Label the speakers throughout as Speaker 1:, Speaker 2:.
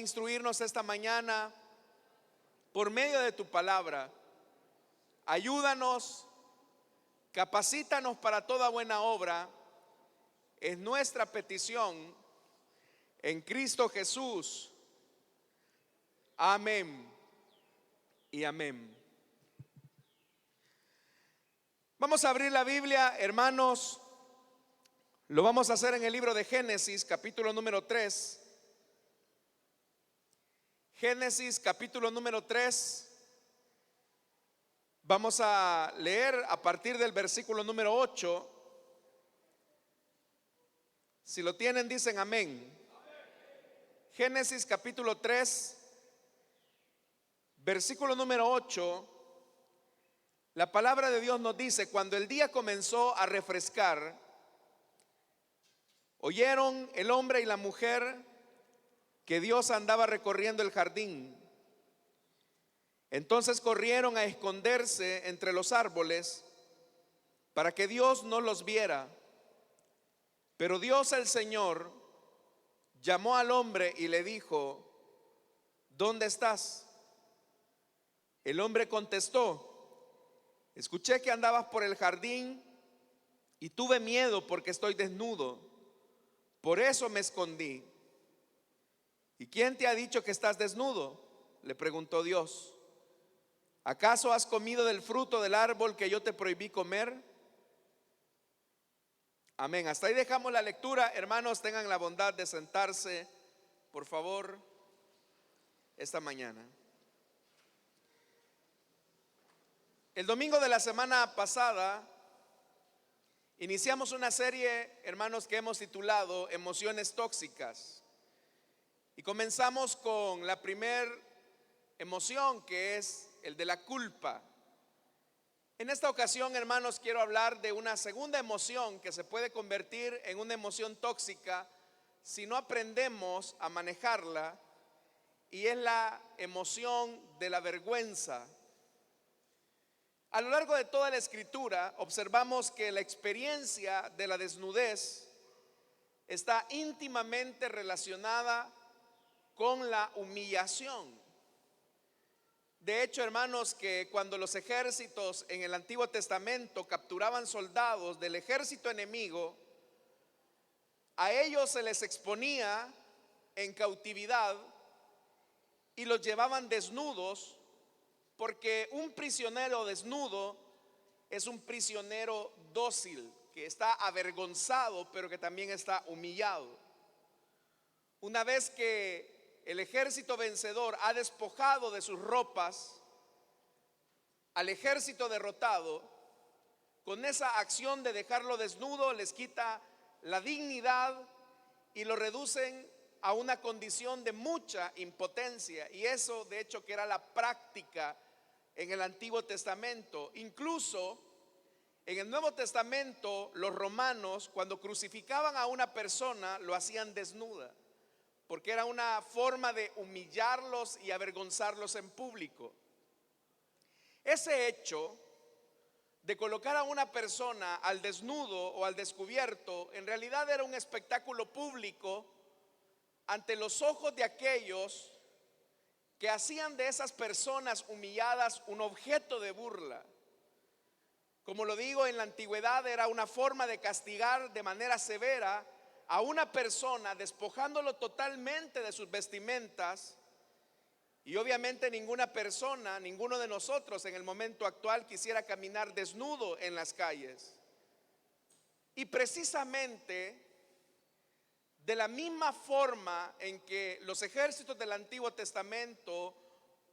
Speaker 1: instruirnos esta mañana por medio de tu palabra. Ayúdanos, capacítanos para toda buena obra. Es nuestra petición en Cristo Jesús. Amén y amén. Vamos a abrir la Biblia, hermanos. Lo vamos a hacer en el libro de Génesis, capítulo número 3. Génesis, capítulo número 3. Vamos a leer a partir del versículo número 8. Si lo tienen, dicen amén. Génesis, capítulo 3, versículo número 8. La palabra de Dios nos dice: cuando el día comenzó a refrescar, oyeron el hombre y la mujer que Dios andaba recorriendo el jardín. Entonces corrieron a esconderse entre los árboles para que Dios no los viera. Pero Dios el Señor llamó al hombre y le dijo: ¿dónde estás? El hombre contestó: escuché que andabas por el jardín y tuve miedo porque estoy desnudo, por eso me escondí. ¿Y quién te ha dicho que estás desnudo?, le preguntó Dios. ¿Acaso has comido del fruto del árbol que yo te prohibí comer? Amén. Hasta ahí dejamos la lectura. Hermanos, tengan la bondad de sentarse, por favor, esta mañana. El domingo de la semana pasada iniciamos una serie, hermanos, que hemos titulado Emociones Tóxicas. Y comenzamos con la primera emoción, que es el de la culpa. En esta ocasión, hermanos, quiero hablar de una segunda emoción que se puede convertir en una emoción tóxica si no aprendemos a manejarla, y es la emoción de la vergüenza. A lo largo de toda la Escritura observamos que la experiencia de la desnudez está íntimamente relacionada con la humillación. De hecho, hermanos, que cuando los ejércitos en el Antiguo Testamento capturaban soldados del ejército enemigo, a ellos se les exponía en cautividad y los llevaban desnudos, porque un prisionero desnudo es un prisionero dócil, que está avergonzado, pero que también está humillado. Una vez que el ejército vencedor ha despojado de sus ropas al ejército derrotado, con esa acción de dejarlo desnudo les quita la dignidad y lo reducen a una condición de mucha impotencia. Y eso, de hecho, que era la práctica en el Antiguo Testamento. Incluso en el Nuevo Testamento, los romanos, cuando crucificaban a una persona, lo hacían desnuda, porque era una forma de humillarlos y avergonzarlos en público. Ese hecho de colocar a una persona al desnudo o al descubierto, en realidad era un espectáculo público ante los ojos de aquellos que hacían de esas personas humilladas un objeto de burla. Como lo digo, en la antigüedad era una forma de castigar de manera severa a una persona, despojándolo totalmente de sus vestimentas. Y obviamente ninguna persona, ninguno de nosotros en el momento actual quisiera caminar desnudo en las calles. Y precisamente de la misma forma en que los ejércitos del Antiguo Testamento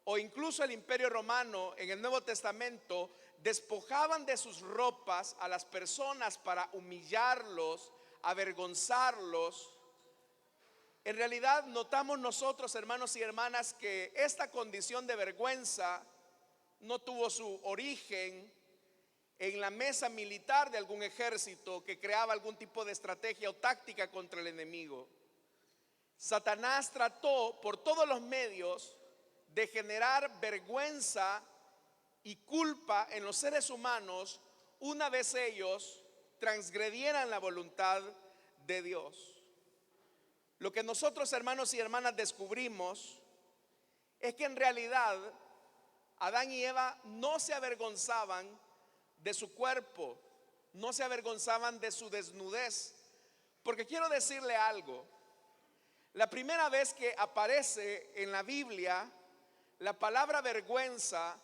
Speaker 1: o incluso el Imperio Romano en el Nuevo Testamento despojaban de sus ropas a las personas para humillarlos, avergonzarlos, en realidad notamos nosotros, hermanos y hermanas, que esta condición de vergüenza no tuvo su origen en la mesa militar de algún ejército que creaba algún tipo de estrategia o táctica contra el enemigo. Satanás trató por todos los medios de generar vergüenza y culpa en los seres humanos una vez ellos transgredieran la voluntad de Dios. Lo que nosotros, hermanos y hermanas, descubrimos es que en realidad Adán y Eva no se avergonzaban de su cuerpo, no se avergonzaban de su desnudez. Porque quiero decirle algo, la primera vez que aparece en la Biblia la palabra vergüenza,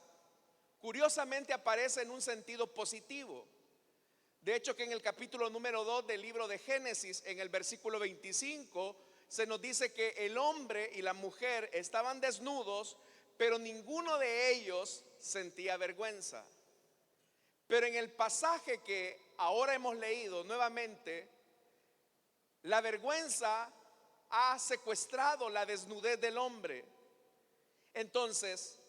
Speaker 1: curiosamente aparece en un sentido positivo. De hecho, que en el capítulo número 2 del libro de Génesis, en el versículo 25, se nos dice que el hombre y la mujer estaban desnudos, pero ninguno de ellos sentía vergüenza. Pero en el pasaje que ahora hemos leído nuevamente, la vergüenza ha secuestrado la desnudez del hombre. Entonces,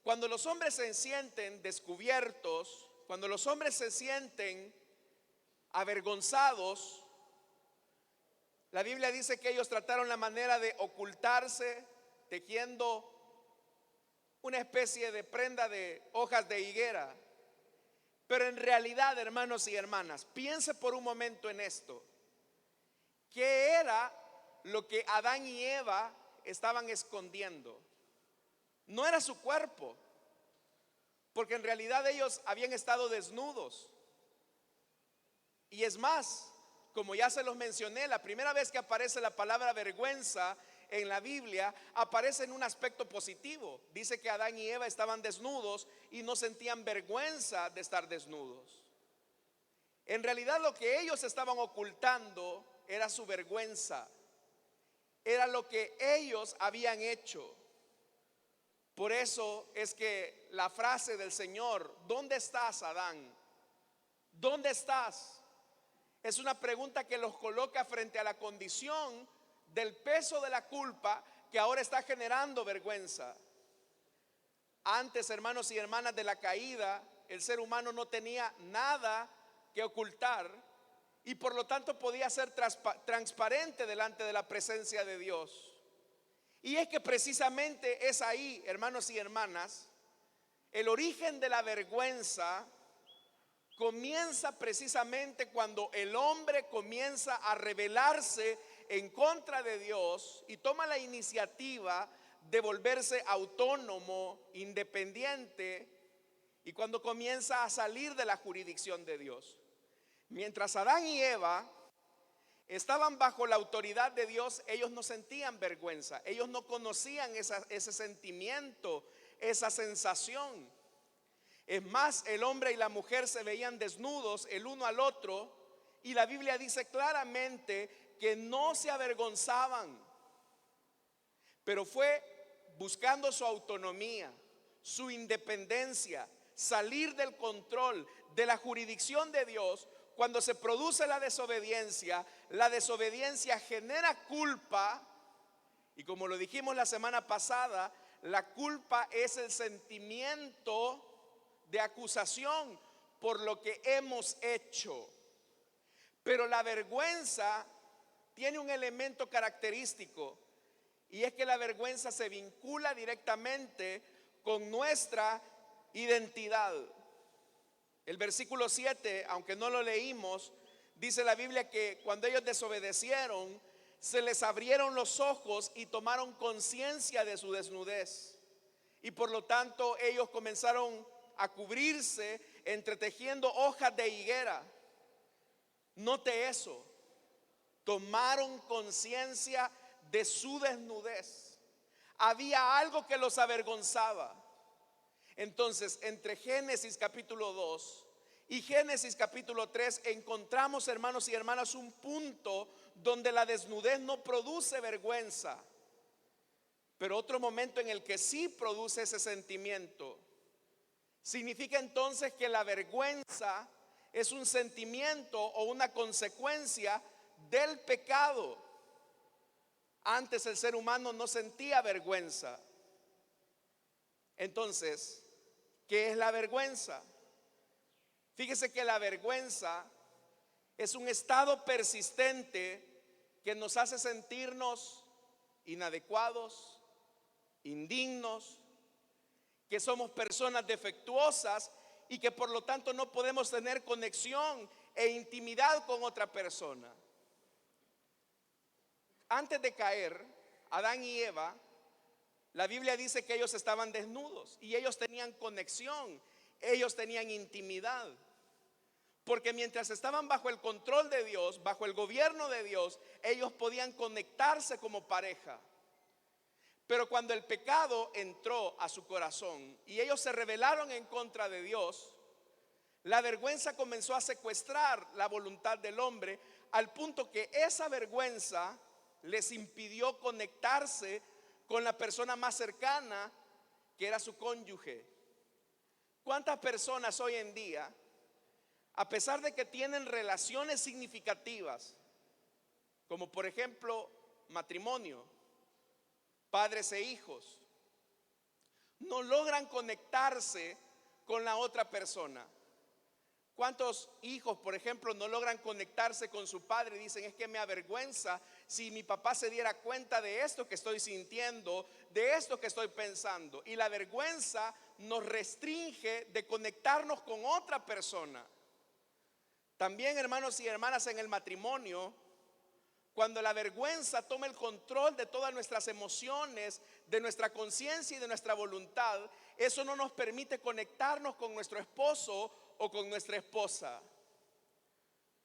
Speaker 1: cuando los hombres se sienten descubiertos, cuando los hombres se sienten avergonzados, la Biblia dice que ellos trataron la manera de ocultarse tejiendo una especie de prenda de hojas de higuera. Pero en realidad, hermanos y hermanas, piense por un momento en esto. ¿Qué era lo que Adán y Eva estaban escondiendo? No era su cuerpo, porque en realidad ellos habían estado desnudos. Y es más, como ya se los mencioné, la primera vez que aparece la palabra vergüenza en la Biblia, aparece en un aspecto positivo. Dice que Adán y Eva estaban desnudos y no sentían vergüenza de estar desnudos. En realidad lo que ellos estaban ocultando era su vergüenza, era lo que ellos habían hecho. Por eso es que la frase del Señor, ¿dónde estás, Adán? ¿Dónde estás? Es una pregunta que los coloca frente a la condición del peso de la culpa que ahora está generando vergüenza. Antes, hermanos y hermanas, de la caída, el ser humano no tenía nada que ocultar y por lo tanto podía ser transparente delante de la presencia de Dios. Y es que precisamente es ahí, hermanos y hermanas, el origen de la vergüenza comienza precisamente cuando el hombre comienza a rebelarse en contra de Dios y toma la iniciativa de volverse autónomo, independiente, y cuando comienza a salir de la jurisdicción de Dios. Mientras Adán y Eva estaban bajo la autoridad de Dios, ellos no sentían vergüenza, ellos no conocían ese sentimiento, esa sensación. Es más, el hombre y la mujer se veían desnudos el uno al otro y la Biblia dice claramente que no se avergonzaban, pero fue buscando su autonomía, su independencia, salir del control de la jurisdicción de Dios. Cuando se produce la desobediencia genera culpa, y como lo dijimos la semana pasada, la culpa es el sentimiento de acusación por lo que hemos hecho. Pero la vergüenza tiene un elemento característico, y es que la vergüenza se vincula directamente con nuestra identidad. El versículo 7, aunque no lo leímos, dice la Biblia que cuando ellos desobedecieron, se les abrieron los ojos y tomaron conciencia de su desnudez. Y por lo tanto ellos comenzaron a cubrirse entretejiendo hojas de higuera. Note eso, tomaron conciencia de su desnudez. Había algo que los avergonzaba. Entonces, entre Génesis capítulo 2 y Génesis capítulo 3 encontramos, hermanos y hermanas, un punto donde la desnudez no produce vergüenza, pero otro momento en el que sí produce ese sentimiento. Significa entonces que la vergüenza es un sentimiento o una consecuencia del pecado. Antes el ser humano no sentía vergüenza. Entonces, ¿qué es la vergüenza? Fíjese que la vergüenza es un estado persistente que nos hace sentirnos inadecuados, indignos, que somos personas defectuosas y que por lo tanto no podemos tener conexión e intimidad con otra persona. antes de caer, Adán y Eva, la Biblia dice que ellos estaban desnudos y ellos tenían conexión, ellos tenían intimidad. Porque mientras estaban bajo el control de Dios, bajo el gobierno de Dios, ellos podían conectarse como pareja. Pero cuando el pecado entró a su corazón y ellos se rebelaron en contra de Dios, la vergüenza comenzó a secuestrar la voluntad del hombre, al punto que esa vergüenza les impidió conectarse con la persona más cercana, que era su cónyuge. ¿Cuántas personas hoy en día, a pesar de que tienen relaciones significativas, como por ejemplo matrimonio, padres e hijos, no logran conectarse con la otra persona? ¿Cuántos hijos, por ejemplo, no logran conectarse con su padre y dicen: es que me avergüenza si mi papá se diera cuenta de esto que estoy sintiendo, de esto que estoy pensando? Y la vergüenza nos restringe de conectarnos con otra persona. También, hermanos y hermanas, en el matrimonio, cuando la vergüenza toma el control de todas nuestras emociones, de nuestra conciencia y de nuestra voluntad, eso no nos permite conectarnos con nuestro esposo o con nuestra esposa.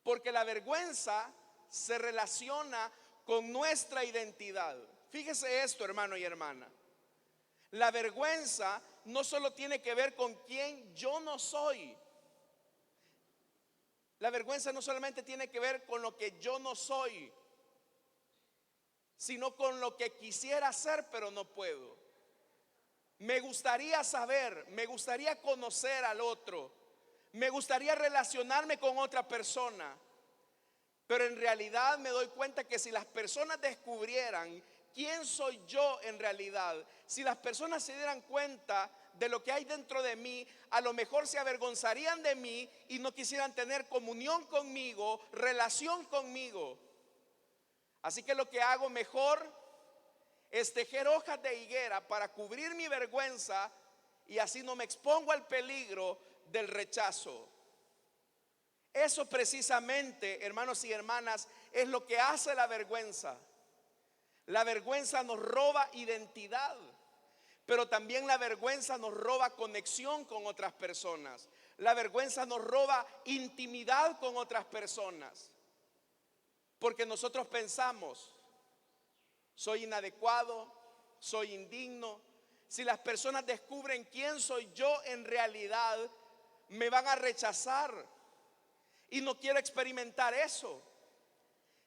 Speaker 1: Porque la vergüenza se relaciona con nuestra identidad. Fíjese esto, hermano y hermana. La vergüenza no solo tiene que ver con quién yo no soy. La vergüenza no solamente tiene que ver con lo que yo no soy, sino con lo que quisiera ser pero no puedo. Me gustaría saber, me gustaría conocer al otro, me gustaría relacionarme con otra persona, pero en realidad me doy cuenta que si las personas descubrieran quién soy yo en realidad, si las personas se dieran cuenta de lo que hay dentro de mí, a lo mejor se avergonzarían de mí y no quisieran tener comunión conmigo, relación conmigo. Así que lo que hago mejor es tejer hojas de higuera para cubrir mi vergüenza, y así no me expongo al peligro del rechazo. Eso precisamente, hermanos y hermanas, es lo que hace la vergüenza. La vergüenza nos roba identidad, pero también la vergüenza nos roba conexión con otras personas. La vergüenza nos roba intimidad con otras personas. Porque nosotros pensamos: soy inadecuado, soy indigno. Si las personas descubren quién soy yo en realidad, me van a rechazar. Y no quiero experimentar eso.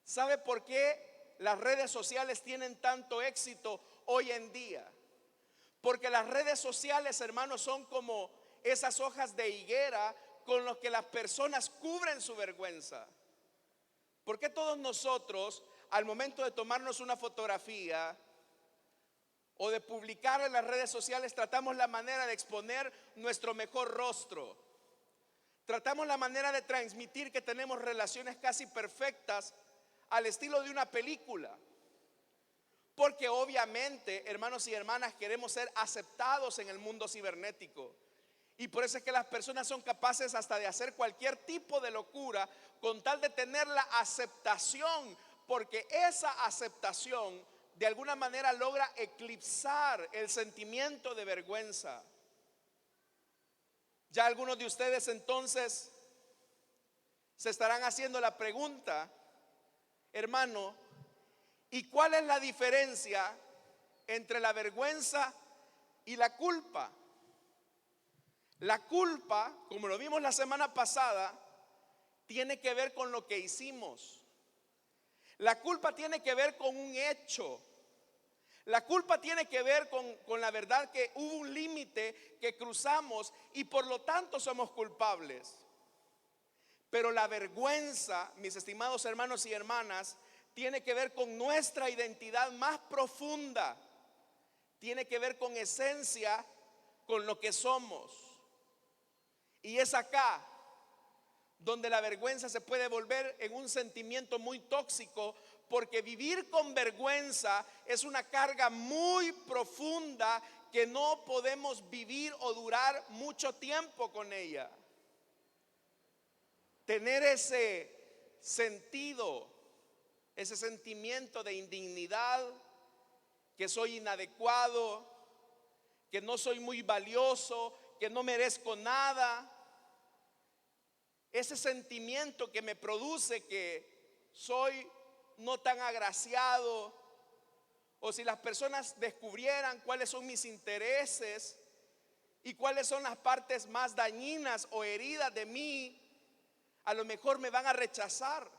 Speaker 1: ¿Sabe por qué las redes sociales tienen tanto éxito hoy en día? Porque las redes sociales, hermanos, son como esas hojas de higuera con las que las personas cubren su vergüenza. ¿Por qué todos nosotros, al momento de tomarnos una fotografía o de publicar en las redes sociales, tratamos la manera de exponer nuestro mejor rostro? Tratamos la manera de transmitir que tenemos relaciones casi perfectas al estilo de una película. Porque obviamente, hermanos y hermanas, queremos ser aceptados en el mundo cibernético. Y por eso es que las personas son capaces hasta de hacer cualquier tipo de locura con tal de tener la aceptación, porque esa aceptación de alguna manera logra eclipsar el sentimiento de vergüenza. Ya algunos de ustedes entonces se estarán haciendo la pregunta: hermano, ¿y cuál es la diferencia entre la vergüenza y la culpa? La culpa, como lo vimos la semana pasada, tiene que ver con lo que hicimos. La culpa tiene que ver con un hecho. La culpa tiene que ver con la verdad que hubo un límite que cruzamos y por lo tanto somos culpables. Pero la vergüenza, mis estimados hermanos y hermanas, tiene que ver con nuestra identidad más profunda. Tiene que ver con esencia, con lo que somos. Y es acá donde la vergüenza se puede volver en un sentimiento muy tóxico, porque vivir con vergüenza es una carga muy profunda que no podemos vivir o durar mucho tiempo con ella. Tener ese sentido, ese sentimiento de indignidad, que soy inadecuado, que no soy muy valioso, que no merezco nada. Ese sentimiento que me produce que soy no tan agraciado, o si las personas descubrieran cuáles son mis intereses y cuáles son las partes más dañinas o heridas de mí, a lo mejor me van a rechazar.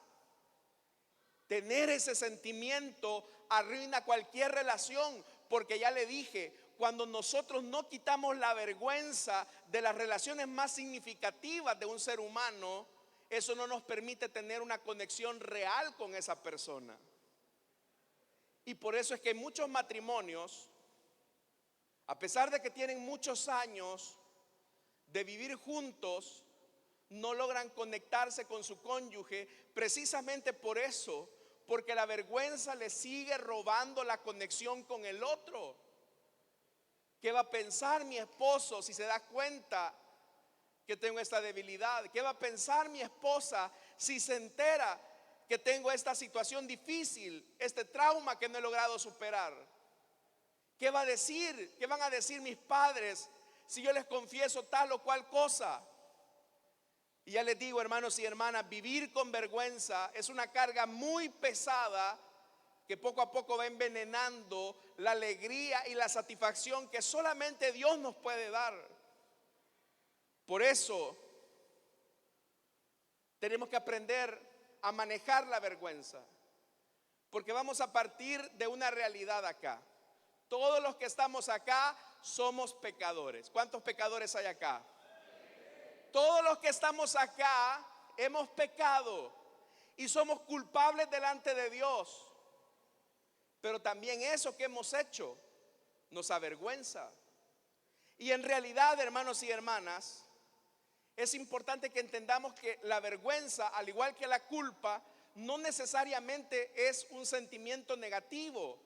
Speaker 1: Tener ese sentimiento arruina cualquier relación, porque ya le dije, cuando nosotros no quitamos la vergüenza de las relaciones más significativas de un ser humano, eso no nos permite tener una conexión real con esa persona. Y por eso es que muchos matrimonios, a pesar de que tienen muchos años de vivir juntos, no logran conectarse con su cónyuge, precisamente por eso, porque la vergüenza le sigue robando la conexión con el otro. ¿Qué va a pensar mi esposo si se da cuenta que tengo esta debilidad? ¿Qué va a pensar mi esposa si se entera que tengo esta situación difícil, este trauma que no he logrado superar? ¿Qué va a decir? ¿Qué van a decir mis padres si yo les confieso tal o cual cosa? Y ya les digo, hermanos y hermanas, vivir con vergüenza es una carga muy pesada que poco a poco va envenenando la alegría y la satisfacción que solamente Dios nos puede dar. Por eso tenemos que aprender a manejar la vergüenza, porque vamos a partir de una realidad acá. Todos los que estamos acá somos pecadores. ¿Cuántos pecadores hay acá? Todos los que estamos acá hemos pecado y somos culpables delante de Dios. Pero también eso que hemos hecho nos avergüenza. Y en realidad, hermanos y hermanas, es importante que entendamos que la vergüenza, al igual que la culpa, no necesariamente es un sentimiento negativo,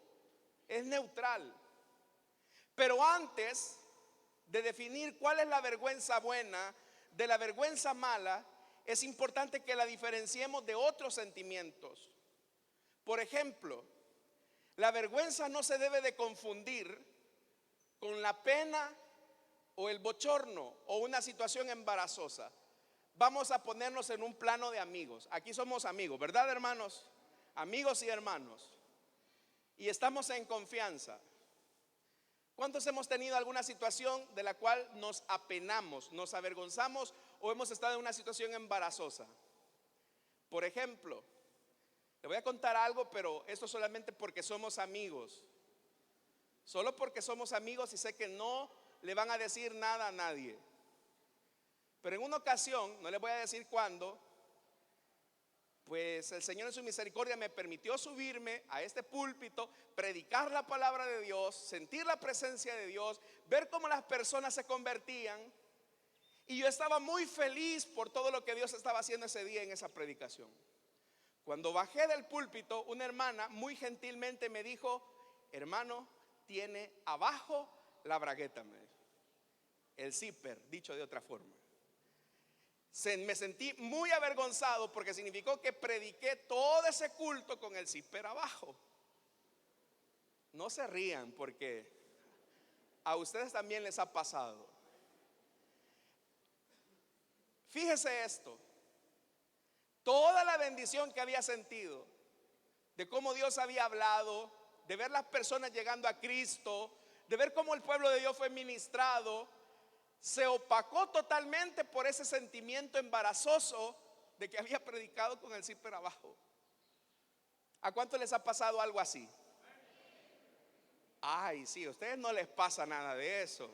Speaker 1: es neutral. Pero antes de definir cuál es la vergüenza buena de la vergüenza mala, es importante que la diferenciemos de otros sentimientos. Por ejemplo, la vergüenza no se debe de confundir con la pena o el bochorno o una situación embarazosa. Vamos a ponernos en un plano de amigos. Aquí somos amigos, ¿verdad, hermanos? Amigos y hermanos. Y estamos en confianza. ¿Cuántos hemos tenido alguna situación de la cual nos apenamos, nos avergonzamos o hemos estado en una situación embarazosa? Por ejemplo, le voy a contar algo, pero esto solamente porque somos amigos. Solo porque somos amigos y sé que no le van a decir nada a nadie. Pero en una ocasión, no les voy a decir cuándo, pues el Señor en su misericordia me permitió subirme a este púlpito, predicar la palabra de Dios, sentir la presencia de Dios, ver cómo las personas se convertían. Y yo estaba muy feliz por todo lo que Dios estaba haciendo ese día en esa predicación. Cuando bajé del púlpito, una hermana muy gentilmente me dijo: hermano, tiene abajo la bragueta, me dijo. El zipper, dicho de otra forma. Me sentí muy avergonzado porque significó que prediqué todo ese culto con el zipper abajo. No se rían, porque a ustedes también les ha pasado. Fíjese esto: toda la bendición que había sentido, de cómo Dios había hablado, de ver las personas llegando a Cristo, de ver cómo el pueblo de Dios fue ministrado, se opacó totalmente por ese sentimiento embarazoso de que había predicado con el zipper abajo. ¿A cuánto les ha pasado algo así? Ay, sí, a ustedes no les pasa nada de eso.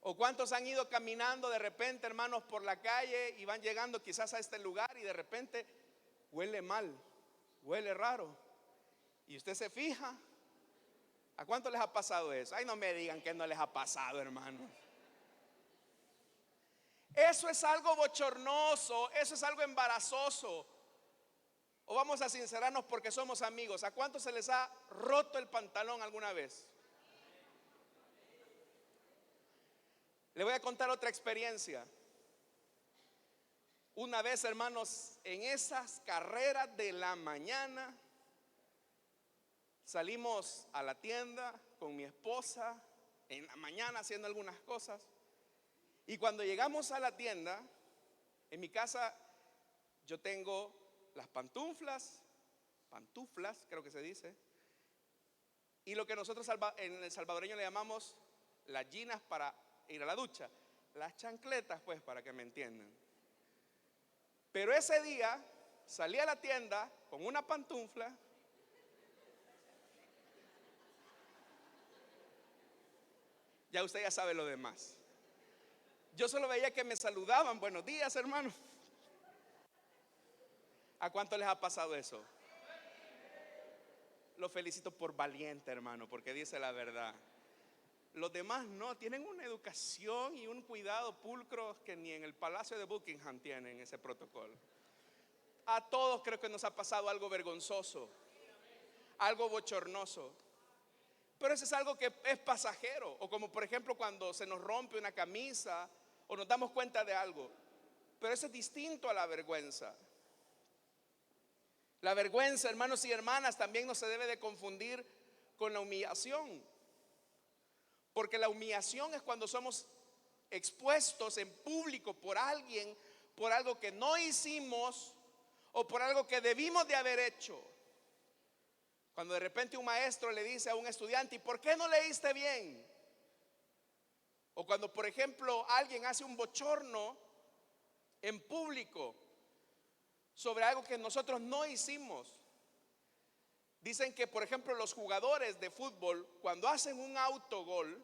Speaker 1: ¿O cuántos han ido caminando de repente, hermanos, por la calle y van llegando quizás a este lugar y de repente huele mal, huele raro? Y usted se fija. ¿A cuánto les ha pasado eso? Ay, no me digan que no les ha pasado, hermanos. Eso es algo bochornoso, eso es algo embarazoso. O vamos a sincerarnos porque somos amigos. ¿A cuántos se les ha roto el pantalón alguna vez? Le voy a contar otra experiencia. Una vez, hermanos, en esas carreras de la mañana, salimos a la tienda con mi esposa en la mañana haciendo algunas cosas. Y cuando llegamos a la tienda, en mi casa yo tengo las pantuflas creo que se dice, y lo que nosotros en el salvadoreño le llamamos las ginas para ir a la ducha, las chancletas, pues, para que me entiendan. Pero ese día salí a la tienda con una pantufla, ya usted ya sabe lo demás. Yo solo veía que me saludaban, buenos días, hermano. ¿A cuánto les ha pasado eso? Lo felicito por valiente, hermano, porque dice la verdad. Los demás no, tienen una educación y un cuidado pulcros que ni en el Palacio de Buckingham tienen ese protocolo. A todos creo que nos ha pasado algo vergonzoso, algo bochornoso, pero eso es algo que es pasajero. O como por ejemplo cuando se nos rompe una camisa o nos damos cuenta de algo. Pero eso es distinto a la vergüenza. La vergüenza, hermanos y hermanas, también no se debe de confundir con la humillación. Porque la humillación es cuando somos expuestos en público por alguien, por algo que no hicimos o por algo que debimos de haber hecho. Cuando de repente un maestro le dice a un estudiante: ¿y por qué no leíste bien? O cuando por ejemplo alguien hace un bochorno en público sobre algo que nosotros no hicimos. Dicen que por ejemplo los jugadores de fútbol, cuando hacen un autogol,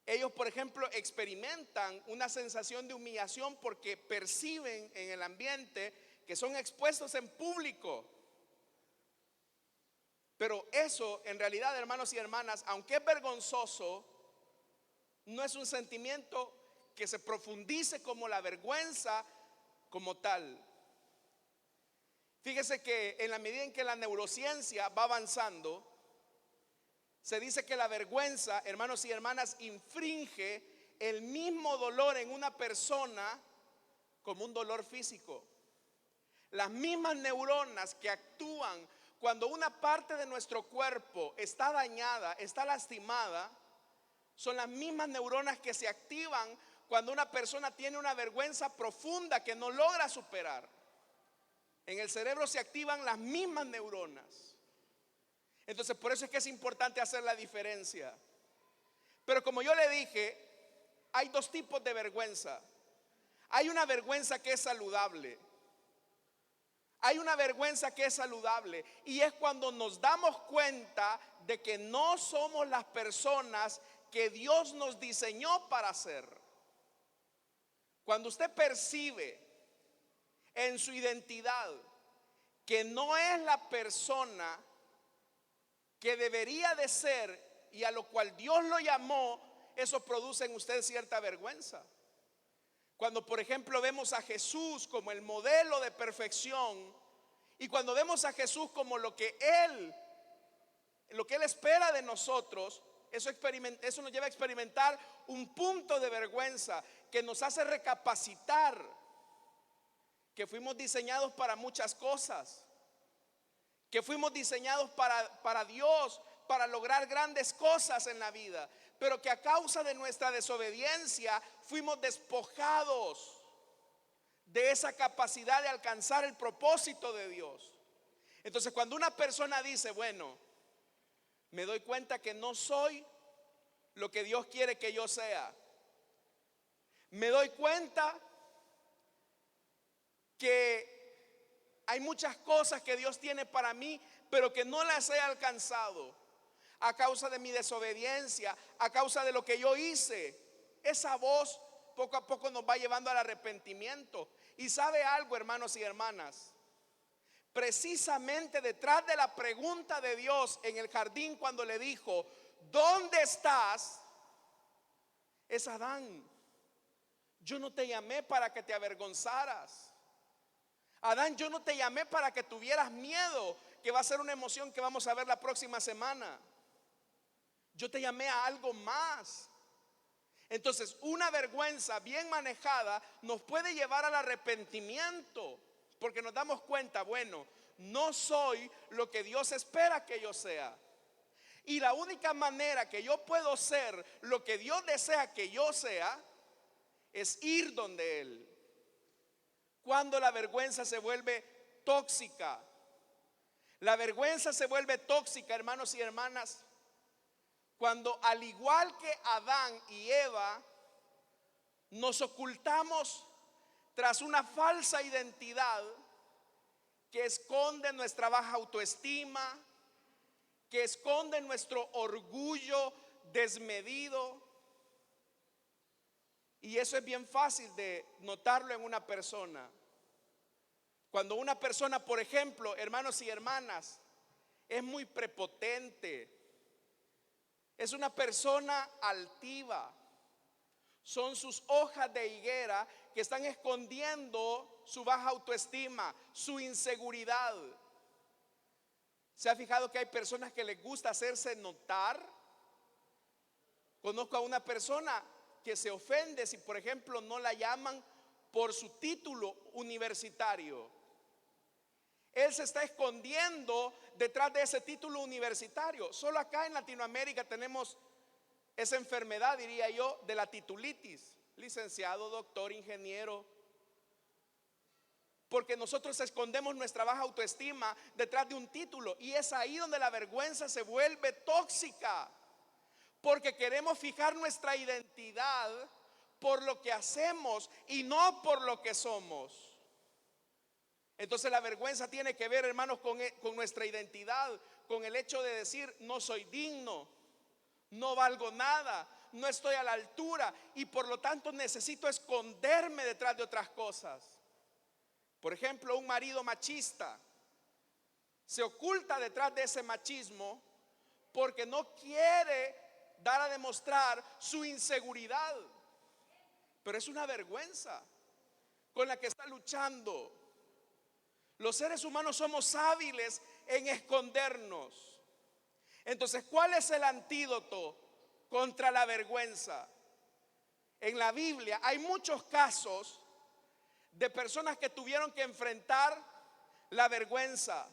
Speaker 1: ellos por ejemplo experimentan una sensación de humillación porque perciben en el ambiente que son expuestos en público. Pero eso en realidad, hermanos y hermanas, aunque es vergonzoso, no es un sentimiento que se profundice como la vergüenza como tal. Fíjese que en la medida en que la neurociencia va avanzando, se dice que la vergüenza, hermanos y hermanas, infringe el mismo dolor en una persona como un dolor físico. Las mismas neuronas que actúan cuando una parte de nuestro cuerpo está dañada, está lastimada, son las mismas neuronas que se activan cuando una persona tiene una vergüenza profunda que no logra superar. En el cerebro se activan las mismas neuronas. Entonces por eso es que es importante hacer la diferencia. Pero como yo le dije, hay dos tipos de vergüenza. Hay una vergüenza que es saludable. Hay una vergüenza que es saludable, y es cuando nos damos cuenta de que no somos las personas que Dios nos diseñó para ser. Cuando usted percibe en su identidad que no es la persona que debería de ser y a lo cual Dios lo llamó, eso produce en usted cierta vergüenza. Cuando por ejemplo vemos a Jesús como el modelo de perfección, y cuando vemos a Jesús como lo que Él espera de nosotros, eso nos lleva a experimentar un punto de vergüenza que nos hace recapacitar que fuimos diseñados para muchas cosas, que fuimos diseñados para Dios, para lograr grandes cosas en la vida, pero que a causa de nuestra desobediencia fuimos despojados de esa capacidad de alcanzar el propósito de Dios. Entonces cuando una persona dice: bueno, me doy cuenta que no soy lo que Dios quiere que yo sea, me doy cuenta que hay muchas cosas que Dios tiene para mí, pero que no las he alcanzado a causa de mi desobediencia, a causa de lo que yo hice, esa voz poco a poco nos va llevando al arrepentimiento. Y sabe algo, hermanos y hermanas, precisamente detrás de la pregunta de Dios en el jardín cuando le dijo: ¿dónde estás?, es Adán. Yo no te llamé para que te avergonzaras. Adán, yo no te llamé para que tuvieras miedo, que va a ser una emoción que vamos a ver la próxima semana. Yo te llamé a algo más. Entonces, una vergüenza bien manejada nos puede llevar al arrepentimiento, porque nos damos cuenta, bueno, no soy lo que Dios espera que yo sea. Y la única manera que yo puedo ser lo que Dios desea que yo sea es ir donde Él. Cuando la vergüenza se vuelve tóxica. La vergüenza se vuelve tóxica, hermanos y hermanas, cuando al igual que Adán y Eva nos ocultamos tras una falsa identidad que esconde nuestra baja autoestima, que esconde nuestro orgullo desmedido. Y eso es bien fácil de notarlo en una persona. Cuando una persona, por ejemplo, hermanos y hermanas, es muy prepotente, es una persona altiva, son sus hojas de higuera que están escondiendo su baja autoestima, su inseguridad. ¿Se ha fijado que hay personas que les gusta hacerse notar? Conozco a una persona que se ofende si, por ejemplo, no la llaman por su título universitario. Él se está escondiendo detrás de ese título universitario. Solo acá en Latinoamérica tenemos esa enfermedad, diría yo, de la titulitis. Licenciado, doctor, ingeniero. Porque nosotros escondemos nuestra baja autoestima detrás de un título. Y es ahí donde la vergüenza se vuelve tóxica. Porque queremos fijar nuestra identidad por lo que hacemos y no por lo que somos. Entonces la vergüenza tiene que ver, hermanos, con nuestra identidad, con el hecho de decir: no soy digno, no valgo nada, no estoy a la altura, y por lo tanto necesito esconderme detrás de otras cosas. Por ejemplo, un marido machista se oculta detrás de ese machismo porque no quiere dar a demostrar su inseguridad, pero es una vergüenza con la que está luchando. Los seres humanos somos hábiles en escondernos. Entonces, ¿cuál es el antídoto contra la vergüenza? En la Biblia hay muchos casos de personas que tuvieron que enfrentar la vergüenza.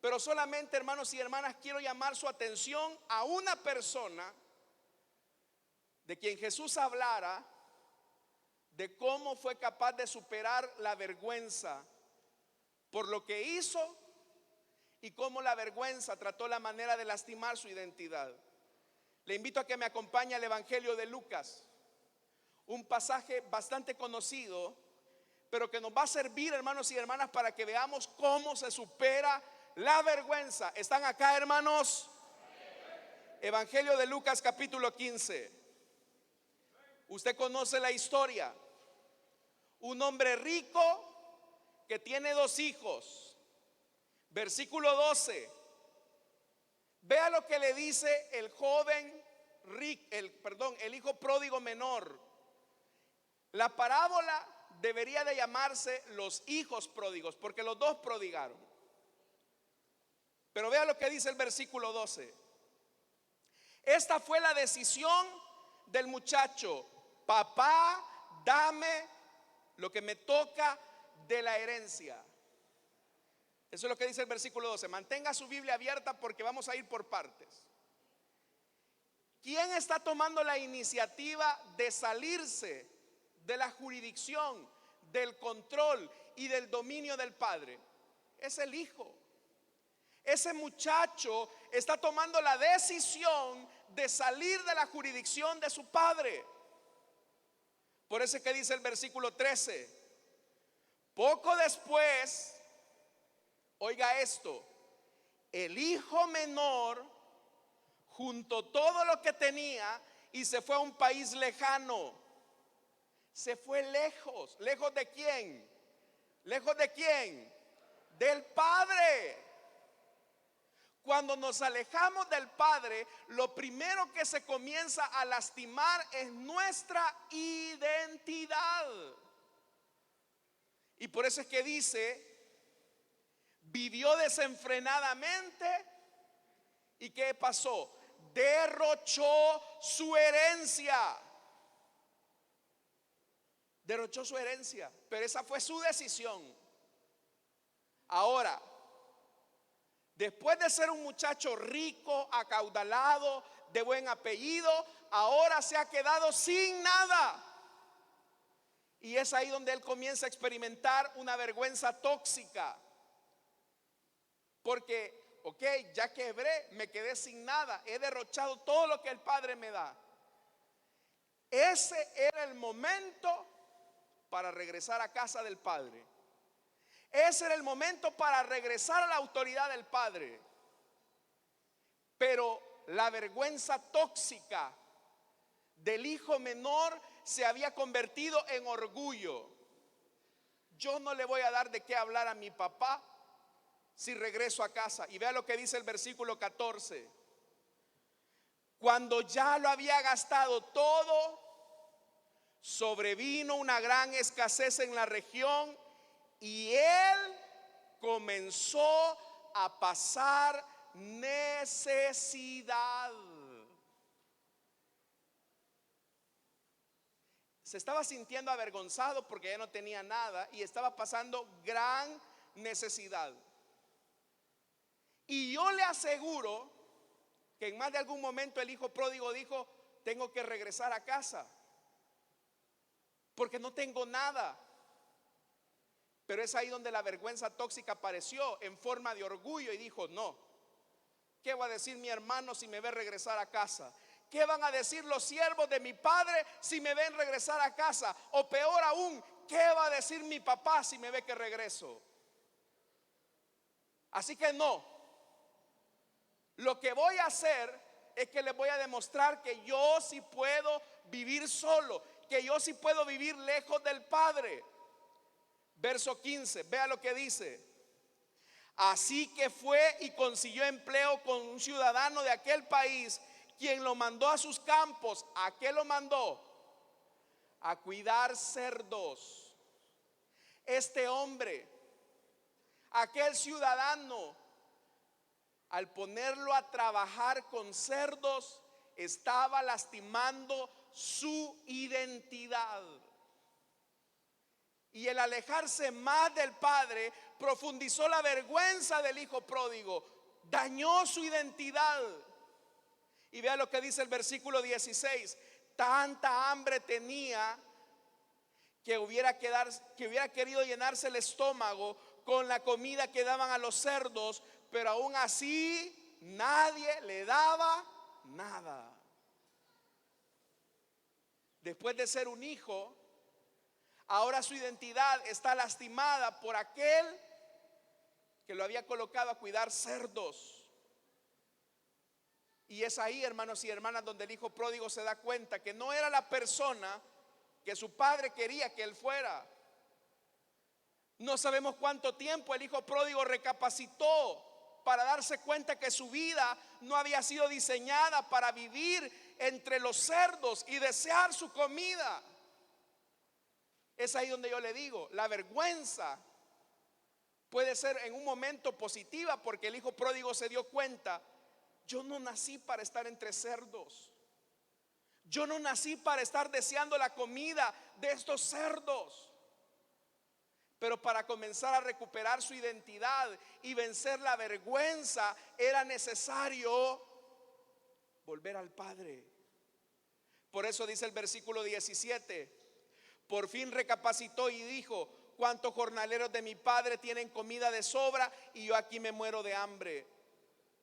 Speaker 1: Pero solamente, hermanos y hermanas, quiero llamar su atención a una persona de quien Jesús hablara de cómo fue capaz de superar la vergüenza por lo que hizo y cómo la vergüenza trató la manera de lastimar su identidad. Le invito a que me acompañe al Evangelio de Lucas, un pasaje bastante conocido, pero que nos va a servir, hermanos y hermanas, para que veamos cómo se supera la vergüenza. ¿Están acá, hermanos? Evangelio de Lucas, capítulo 15. Usted conoce la historia. Un hombre rico que tiene 2 hijos. Versículo 12. Vea lo que le dice el joven el hijo pródigo menor. La parábola debería de llamarse los hijos pródigos, porque los 2 prodigaron. Pero vea lo que dice el versículo 12. Esta fue la decisión del muchacho: papá, dame lo que me toca de la herencia. Eso es lo que dice el versículo 12. Mantenga su Biblia abierta porque vamos a ir por partes. ¿Quién está tomando la iniciativa de salirse de la jurisdicción, del control y del dominio del padre? Es el hijo. Ese muchacho está tomando la decisión de salir de la jurisdicción de su padre. Por eso es que dice el versículo 13. Poco después, oiga esto, el hijo menor juntó todo lo que tenía y se fue a un país lejano. Se fue lejos. ¿Lejos de quién? ¿Lejos de quién? Del padre. Cuando nos alejamos del padre, lo primero que se comienza a lastimar es nuestra identidad. Y por eso es que dice: vivió desenfrenadamente. ¿Y qué pasó? Derrochó su herencia. derrochó su herencia, pero esa fue su decisión. Ahora, después de ser un muchacho rico, acaudalado, de buen apellido, ahora se ha quedado sin nada. Y es ahí donde él comienza a experimentar una vergüenza tóxica. Porque, ok, ya quebré, me quedé sin nada, he derrochado todo lo que el Padre me da. Ese era el momento para regresar a casa del Padre. Ese era el momento para regresar a la autoridad del Padre. Pero la vergüenza tóxica del hijo menor se había convertido en orgullo. Yo no le voy a dar de qué hablar a mi papá si regreso a casa. Y vea lo que dice el versículo 14. Cuando ya lo había gastado todo, sobrevino una gran escasez en la región y él comenzó a pasar necesidad. Se estaba sintiendo avergonzado porque ya no tenía nada y estaba pasando gran necesidad. Y yo le aseguro que en más de algún momento el hijo pródigo dijo: tengo que regresar a casa porque no tengo nada. Pero es ahí donde la vergüenza tóxica apareció en forma de orgullo y dijo: no, ¿qué va a decir mi hermano si me ve regresar a casa? ¿Qué van a decir los siervos de mi padre si me ven regresar a casa? O peor aún, ¿qué va a decir mi papá si me ve que regreso? Así que no, lo que voy a hacer es que les voy a demostrar que yo sí puedo vivir solo, que yo sí puedo vivir lejos del Padre. Verso 15, vea lo que dice. Así que fue y consiguió empleo con un ciudadano de aquel país, quien lo mandó a sus campos. ¿A qué lo mandó? A cuidar cerdos. Este hombre, aquel ciudadano, al ponerlo a trabajar con cerdos, estaba lastimando su identidad. Y el alejarse más del Padre profundizó la vergüenza del hijo pródigo, dañó su identidad. Y vea lo que dice el versículo 16. Tanta hambre tenía que hubiera querido llenarse el estómago con la comida que daban a los cerdos, pero aún así nadie le daba nada. Después de ser un hijo, ahora su identidad está lastimada por aquel que lo había colocado a cuidar cerdos. Y es ahí, hermanos y hermanas, donde el hijo pródigo se da cuenta que no era la persona que su padre quería que él fuera. No sabemos cuánto tiempo el hijo pródigo recapacitó para darse cuenta que su vida no había sido diseñada para vivir entre los cerdos y desear su comida. Es ahí donde yo le digo, la vergüenza puede ser en un momento positiva, porque el hijo pródigo se dio cuenta: yo no nací para estar entre cerdos. Yo no nací para estar deseando la comida de estos cerdos. Pero para comenzar a recuperar su identidad y vencer la vergüenza, era necesario volver al Padre. Por eso dice el versículo 17: por fin recapacitó y dijo: ¿cuántos jornaleros de mi padre tienen comida de sobra y yo aquí me muero de hambre?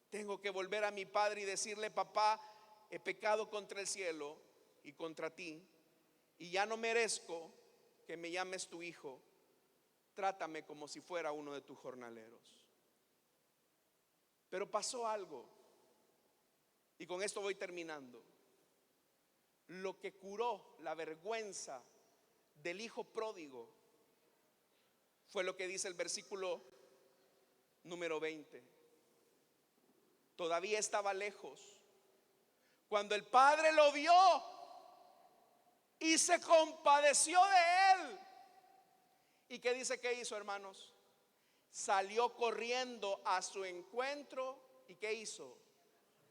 Speaker 1: Tengo que volver a mi padre y decirle: papá, he pecado contra el cielo y contra ti, y ya no merezco que me llames tu hijo. Trátame como si fuera uno de tus jornaleros. Pero pasó algo, y con esto voy terminando. Lo que curó la vergüenza del hijo pródigo fue lo que dice el versículo número 20. Todavía estaba lejos cuando el padre lo vio y se compadeció de él. ¿Y qué dice que hizo, hermanos? Salió corriendo a su encuentro. ¿Y qué hizo?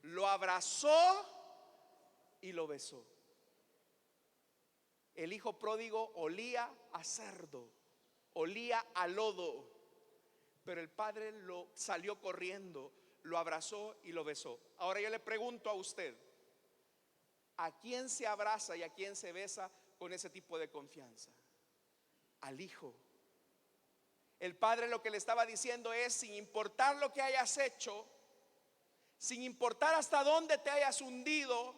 Speaker 1: Lo abrazó y lo besó. El hijo pródigo olía a cerdo, olía a lodo, pero el padre lo salió corriendo, lo abrazó y lo besó. Ahora yo le pregunto a usted, ¿a quién se abraza y a quién se besa con ese tipo de confianza? Al hijo. El padre lo que le estaba diciendo es: sin importar lo que hayas hecho, sin importar hasta dónde te hayas hundido,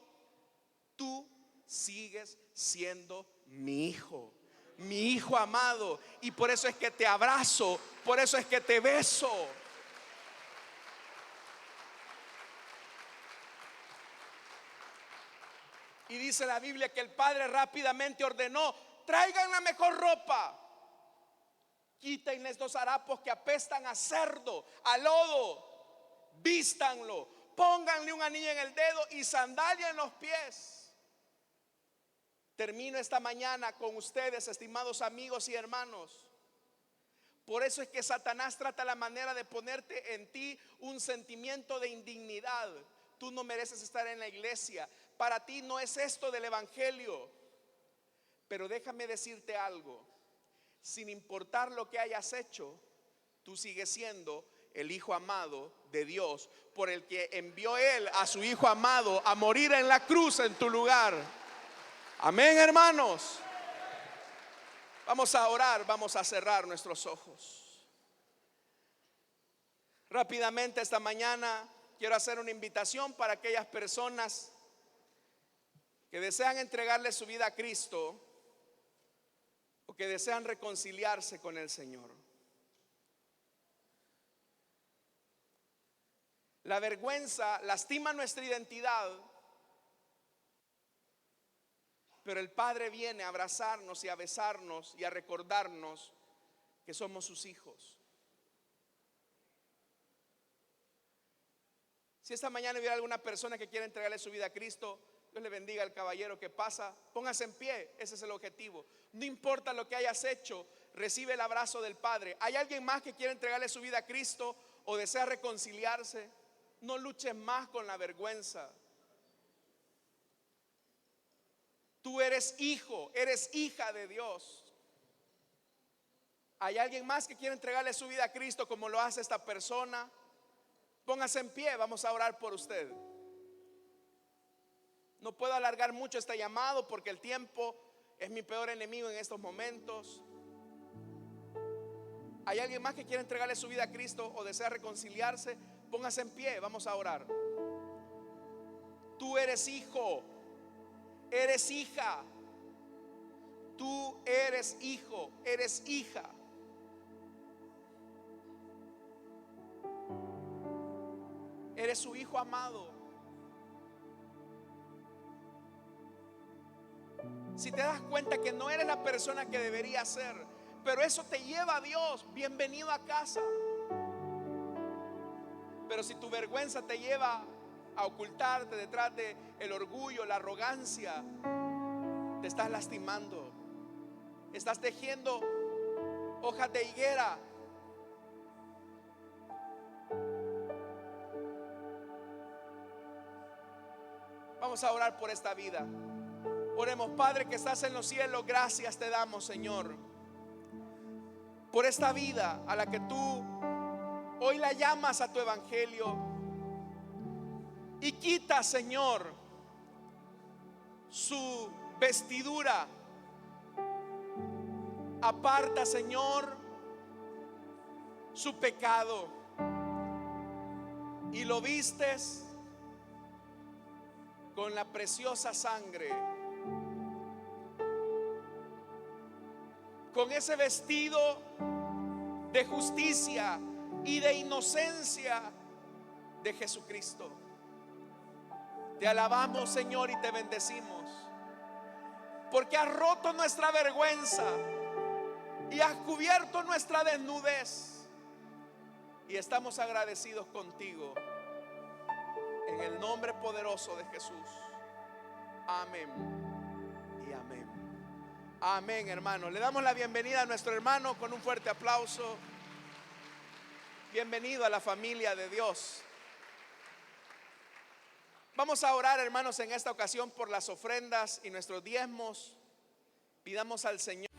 Speaker 1: tú sigues siendo mi hijo amado. Y por eso es que te abrazo, por eso es que te beso. Y dice la Biblia que el padre rápidamente ordenó: traigan la mejor ropa, quítenles los harapos que apestan a cerdo, a lodo, vístanlo, pónganle un anillo en el dedo y sandalia en los pies. Termino esta mañana con ustedes, estimados amigos y hermanos. Por eso es que Satanás trata la manera de ponerte en ti un sentimiento de indignidad. Tú no mereces estar en la iglesia. Para ti no es esto del evangelio. Pero déjame decirte algo: sin importar lo que hayas hecho, tú sigues siendo el hijo amado de Dios, por el que envió Él a su hijo amado a morir en la cruz en tu lugar. Amén, hermanos. Vamos a orar, vamos a cerrar nuestros ojos. Rápidamente esta mañana quiero hacer una invitación para aquellas personas que desean entregarle su vida a Cristo o que desean reconciliarse con el Señor. La vergüenza lastima nuestra identidad, pero el Padre viene a abrazarnos y a besarnos y a recordarnos que somos sus hijos. Si esta mañana hubiera alguna persona que quiera entregarle su vida a Cristo, Dios le bendiga al caballero que pasa. Póngase en pie, ese es el objetivo. No importa lo que hayas hecho, recibe el abrazo del Padre. ¿Hay alguien más que quiera entregarle su vida a Cristo o desea reconciliarse? No luches más con la vergüenza. Tú eres hijo, eres hija de Dios. ¿Hay alguien más que quiera entregarle su vida a Cristo como lo hace esta persona? Póngase en pie, vamos a orar por usted. No puedo alargar mucho este llamado porque el tiempo es mi peor enemigo en estos momentos. ¿Hay alguien más que quiera entregarle su vida a Cristo o desea reconciliarse? Póngase en pie, vamos a orar. Tú eres hijo, eres hija. Tú eres hijo, eres hija. Eres su hijo amado. Si te das cuenta que no eres la persona que deberías ser, pero eso te lleva a Dios, bienvenido a casa. Pero si tu vergüenza te lleva a ocultarte detrás de el orgullo, la arrogancia, te estás lastimando. Estás tejiendo hojas de higuera. Vamos a orar por esta vida. Oremos. Padre que estás en los cielos, gracias te damos, Señor, por esta vida a la que tú hoy la llamas a tu evangelio. Y quita, Señor, su vestidura. Aparta, Señor, su pecado y lo vistes con la preciosa sangre, con ese vestido de justicia y de inocencia de Jesucristo. Te alabamos, Señor, y te bendecimos, porque has roto nuestra vergüenza y has cubierto nuestra desnudez, y estamos agradecidos contigo en el nombre poderoso de Jesús. Amén y amén. Amén, hermanos. Le damos la bienvenida a nuestro hermano con un fuerte aplauso. Bienvenido a la familia de Dios. Vamos a orar, hermanos, en esta ocasión por las ofrendas y nuestros diezmos. Pidamos al Señor